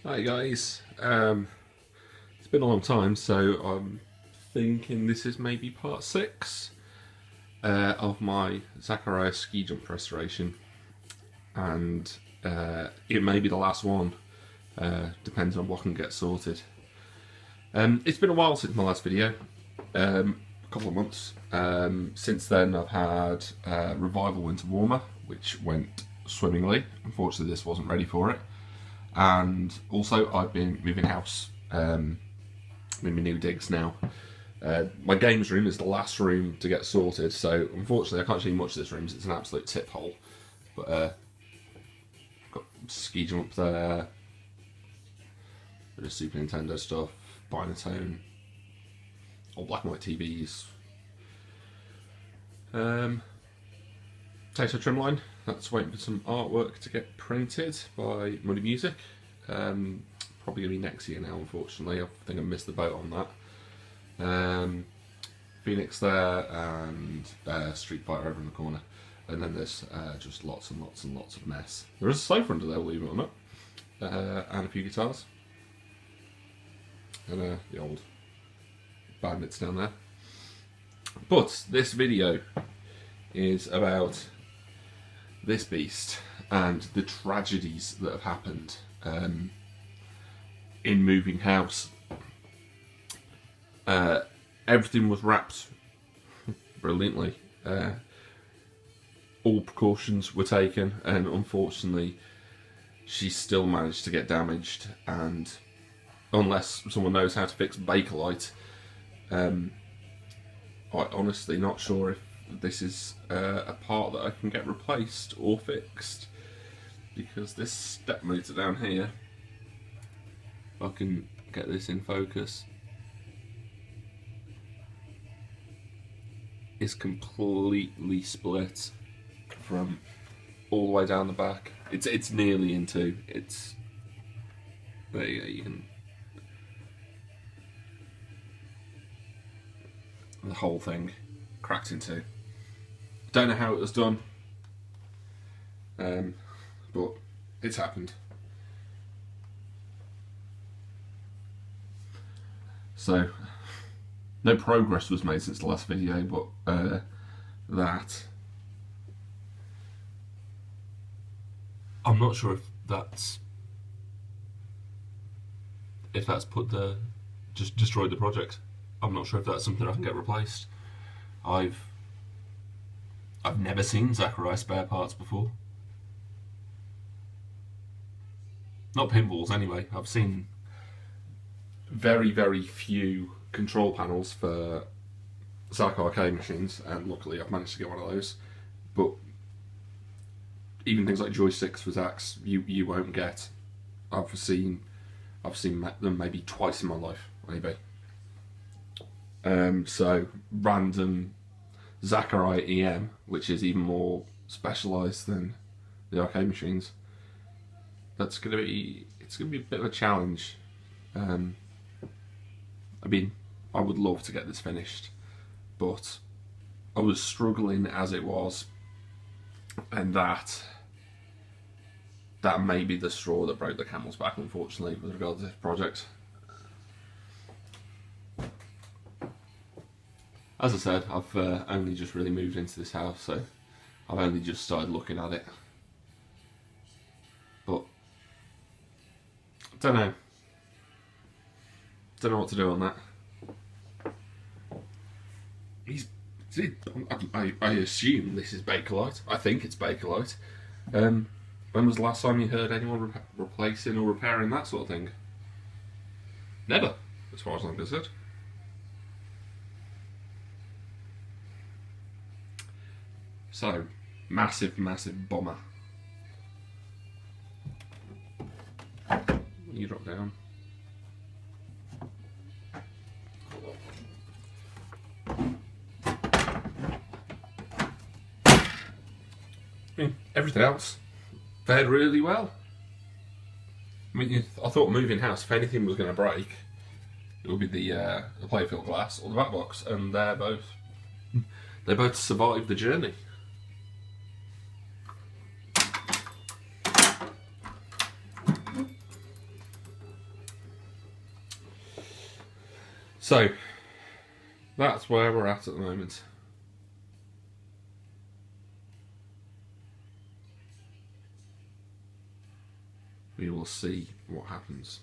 Hi guys, it's been a long time, so I'm thinking this is maybe part 6 of my Zaccaria ski jump restoration, and it may be the last one, depends on what can get sorted. It's been a while since my last video, a couple of months. Since then I've had Revival Winter Warmer, which went swimmingly. Unfortunately this wasn't ready for it. And also I've been moving house, in my new digs now. My games room is the last room to get sorted, so unfortunately I can't show you much of this room, it's an absolute tip hole. But got ski jump there, bit of Super Nintendo stuff, Binatone, all black and white TVs. Potato trim line, that's waiting for some artwork to get printed by Muddy Music. Probably going to be next year now, unfortunately. I think I missed the boat on that. Phoenix there, and Street Fighter over in the corner. And then there's just lots and lots and lots of mess. There is a sofa under there, believe it or not. And a few guitars. And the old bandits down there. But this video is about this beast and the tragedies that have happened in moving house. Everything was wrapped brilliantly. All precautions were taken, and unfortunately she still managed to get damaged, and unless someone knows how to fix Bakelite, I'm honestly not sure if this is a part that I can get replaced or fixed, because this step motor down here, if I can get this in focus, is completely split from all the way down the back. It's nearly in two. It's there you go, you can, the whole thing cracked in two. Don't know how it was done, but it's happened. So, no progress was made since the last video, but that, I'm not sure if that's put just destroyed the project. I'm not sure if that's something I can get replaced. I've never seen Zaccaria spare parts before. Not pinballs anyway. I've seen very, very few control panels for Zacc arcade machines, and luckily I've managed to get one of those. But even things like joysticks for Zaccs, you won't get. I've seen them maybe twice in my life, maybe. So random Zaccaria EM, which is even more specialised than the arcade machines. It's gonna be a bit of a challenge. I mean, I would love to get this finished, but I was struggling as it was, and that may be the straw that broke the camel's back, unfortunately, with regard to this project. As I said, I've only just really moved into this house, so I've only just started looking at it. But don't know what to do on that. I assume this is Bakelite. I think it's Bakelite. When was the last time you heard anyone replacing or repairing that sort of thing? Never, as far as I'm concerned. So, massive, massive bomber. You drop down. Everything else fared really well. I mean, I thought moving house, if anything was going to break, it would be the playfield glass or the back box, and they both survived the journey. So that's where we're at the moment. We will see what happens.